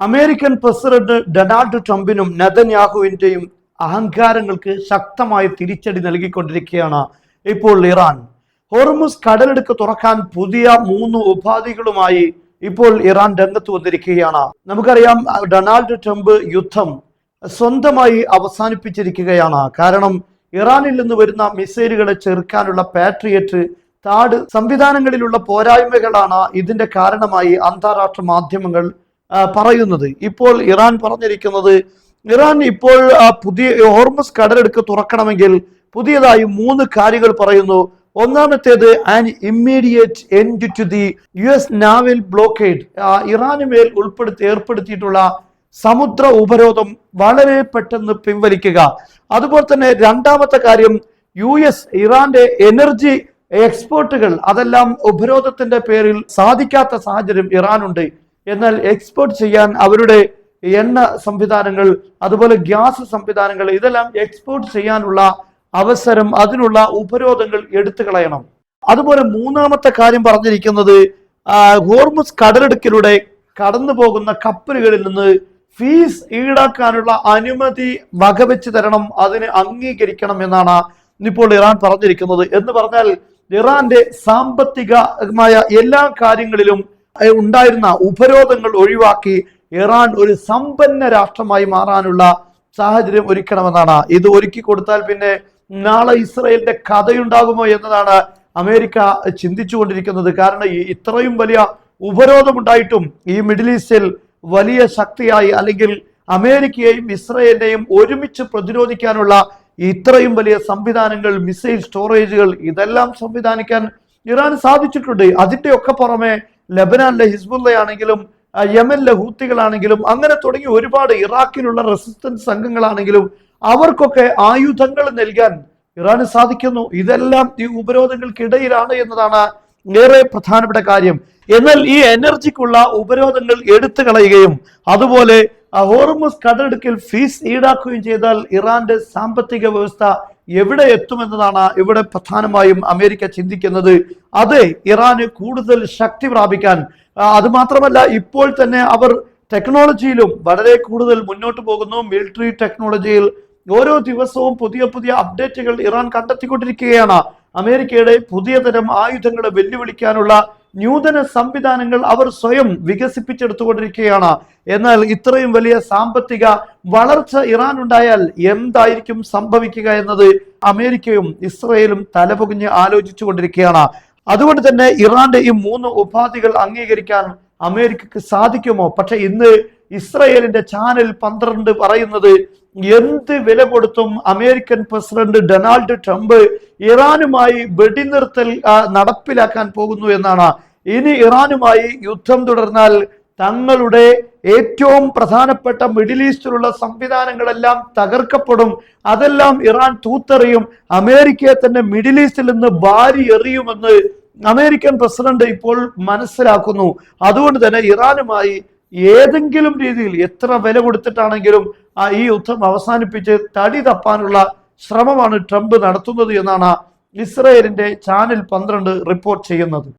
American president Donald ട്രംപിനും നെതന്യാഹുവിന്റെയും അഹങ്കാരങ്ങൾക്ക് ശക്തമായ തിരിച്ചടി നൽകിക്കൊണ്ടിരിക്കുകയാണ് ഇപ്പോൾ ഇറാൻ. ഹോർമുസ് കടലെടുക്ക് തുറക്കാൻ പുതിയ 3 ഉപാധികളുമായി ഇപ്പോൾ ഇറാൻ രംഗത്ത് വന്നിരിക്കുകയാണ്. നമുക്കറിയാം, ഡൊണാൾഡ് ട്രംപ് യുദ്ധം സ്വന്തമായി അവസാനിപ്പിച്ചിരിക്കുകയാണ്. കാരണം ഇറാനിൽ നിന്ന് വരുന്ന മിസൈലുകളെ ചെറുക്കാനുള്ള പാട്രിയറ്റ് താഡ് സംവിധാനങ്ങളിലുള്ള പോരായ്മകളാണ് ഇതിന്റെ കാരണമായി അന്താരാഷ്ട്ര മാധ്യമങ്ങൾ പറയുന്നത്. ഇപ്പോൾ ഇറാൻ പറഞ്ഞിരിക്കുന്നത്, ഇറാൻ ഇപ്പോൾ പുതിയ ഹോർമുസ് കടലെടുക്ക് തുറക്കണമെങ്കിൽ പുതിയതായി 3 കാര്യങ്ങൾ പറയുന്നു. ഒന്നാമത്തേത് an immediate end to the US naval blockade. ഇറാന് മേൽ ഏർപ്പെടുത്തിയിട്ടുള്ള സമുദ്ര ഉപരോധം വളരെ പെട്ടെന്ന് പിൻവലിക്കുക. അതുപോലെ തന്നെ രണ്ടാമത്തെ കാര്യം, US ഇറാന്റെ എനർജി എക്സ്പോർട്ടുകൾ അതെല്ലാം ഉപരോധത്തിന്റെ പേരിൽ സാധിക്കാത്ത സാഹചര്യം ഇറാനുണ്ട്. എന്നാൽ എക്സ്പോർട്ട് ചെയ്യാൻ അവരുടെ എണ്ണ സംവിധാനങ്ങൾ, അതുപോലെ ഗ്യാസ് സംവിധാനങ്ങൾ, ഇതെല്ലാം എക്സ്പോർട്ട് ചെയ്യാനുള്ള അവസരം, അതിനുള്ള ഉപരോധങ്ങൾ എടുത്തു കളയണം. അതുപോലെ മൂന്നാമത്തെ കാര്യം പറഞ്ഞിരിക്കുന്നത്, ഹോർമുസ് കടലിടുക്കിലൂടെ കടന്നു പോകുന്ന കപ്പലുകളിൽ നിന്ന് ഫീസ് ഈടാക്കാനുള്ള അനുമതി വകവെച്ച് തരണം, അതിനെ അംഗീകരിക്കണം എന്നാണ് ഇപ്പോൾ ഇറാൻ പറഞ്ഞിരിക്കുന്നത്. എന്ന് പറഞ്ഞാൽ ഇറാന്റെ സാമ്പത്തികമായ എല്ലാ കാര്യങ്ങളിലും ഉണ്ടായിരുന്ന ഉപരോധങ്ങൾ ഒഴിവാക്കി ഇറാൻ ഒരു സമ്പന്ന രാഷ്ട്രമായി മാറാനുള്ള സാഹചര്യം ഒരുക്കണമെന്നാണ്. ഇത് ഒരുക്കി കൊടുത്താൽ പിന്നെ നാളെ ഇസ്രയേലിന്റെ കഥയുണ്ടാകുമോ എന്നതാണ് അമേരിക്ക ചിന്തിച്ചുകൊണ്ടിരിക്കുന്നത്. കാരണം ഇത്രയും വലിയ ഉപരോധമുണ്ടായിട്ടും ഈ മിഡിൽ ഈസ്റ്റിൽ വലിയ ശക്തിയായി, അല്ലെങ്കിൽ അമേരിക്കയെയും ഇസ്രയേലിനെയും ഒരുമിച്ച് പ്രതിരോധിക്കാനുള്ള ഇത്രയും വലിയ സംവിധാനങ്ങൾ, മിസൈൽ സ്റ്റോറേജുകൾ, ഇതെല്ലാം സംവിധാനിക്കാൻ ഇറാൻ സാധിച്ചിട്ടുണ്ട്. അതിന്റെ ഒക്കെ പുറമെ ലെബനാനിലെ ഹിസ്ബുള്ളയാണെങ്കിലും യമനിലെ ഹൂത്തികളാണെങ്കിലും അങ്ങനെ തുടങ്ങി ഒരുപാട് ഇറാഖിലുള്ള റെസിസ്റ്റൻസ് സംഘങ്ങളാണെങ്കിലും അവർക്കൊക്കെ ആയുധങ്ങൾ നൽകാൻ ഇറാന് സാധിക്കുന്നു. ഇതെല്ലാം ഈ ഉപരോധങ്ങൾക്കിടയിലാണ് എന്നതാണ് ഏറെ പ്രധാനപ്പെട്ട കാര്യം. എന്നാൽ ഈ എനർജിക്കുള്ള ഉപരോധങ്ങൾ എടുത്തു കളയുകയും അതുപോലെ ഹോർമുസ് കടലിടുക്കിൽ ഫീസ് ഈടാക്കുകയും ചെയ്താൽ ഇറാന്റെ സാമ്പത്തിക വ്യവസ്ഥ എവിടെ എത്തുമെന്നതാണ് ഇവിടെ പ്രധാനമായും അമേരിക്ക ചിന്തിക്കുന്നത്. അത് ഇറാന് കൂടുതൽ ശക്തി പ്രാപിക്കാൻ, അതുമാത്രമല്ല ഇപ്പോൾ തന്നെ അവർ ടെക്നോളജിയിലും വളരെ കൂടുതൽ മുന്നോട്ട് പോകുന്നു. മിലിറ്ററി ടെക്നോളജിയിൽ ഓരോ ദിവസവും പുതിയ പുതിയ അപ്ഡേറ്റുകൾ ഇറാൻ കണ്ടെത്തിക്കൊണ്ടിരിക്കുകയാണ്. അമേരിക്കയുടെ പുതിയ തരം ആയുധങ്ങളെ വെല്ലുവിളിക്കാനുള്ള നൂതന സംവിധാനങ്ങൾ അവർ സ്വയം വികസിപ്പിച്ചെടുത്തുകൊണ്ടിരിക്കുകയാണ്. എന്നാൽ ഇത്രയും വലിയ സാമ്പത്തിക വളർച്ച ഇറാൻ ഉണ്ടായാൽ എന്തായിരിക്കും സംഭവിക്കുക എന്നത് അമേരിക്കയും ഇസ്രയേലും തലപൊകിഞ്ഞ് ആലോചിച്ചു കൊണ്ടിരിക്കുകയാണ്. അതുകൊണ്ട് തന്നെ ഇറാന്റെ ഈ 3 ഉപാധികൾ അംഗീകരിക്കാൻ അമേരിക്കക്ക് സാധിക്കുമോ? പക്ഷെ ഇന്ന് ഇസ്രയേലിന്റെ ചാനൽ 12 പറയുന്നത്, എന്ത് വില കൊടുത്തും അമേരിക്കൻ പ്രസിഡന്റ് ഡൊണാൾഡ് ട്രംപ് ഇറാനുമായി വെടിനിർത്തൽ നടപ്പിലാക്കാൻ പോകുന്നു എന്നാണ്. ഇനി ഇറാനുമായി യുദ്ധം തുടർന്നാൽ തങ്ങളുടെ ഏറ്റവും പ്രധാനപ്പെട്ട മിഡിൽ ഈസ്റ്റിലുള്ള സംവിധാനങ്ങളെല്ലാം തകർക്കപ്പെടും, അതെല്ലാം ഇറാൻ തൂത്തെറിയും, അമേരിക്കയെ തന്നെ മിഡിൽ ഈസ്റ്റിൽ നിന്ന് വാരി എറിയുമെന്ന് അമേരിക്കൻ പ്രസിഡന്റ് ഇപ്പോൾ മനസ്സിലാക്കുന്നു. അതുകൊണ്ട് തന്നെ ഇറാനുമായി ഏതെങ്കിലും രീതിയിൽ എത്ര വില കൊടുത്തിട്ടാണെങ്കിലും ഈ യുദ്ധം അവസാനിപ്പിച്ച് തടി തപ്പാനുള്ള ശ്രമമാണ് ട്രംപ് നടത്തുന്നത് എന്നാണ് ഇസ്രയേലിന്റെ ചാനൽ 12 റിപ്പോർട്ട് ചെയ്യുന്നത്.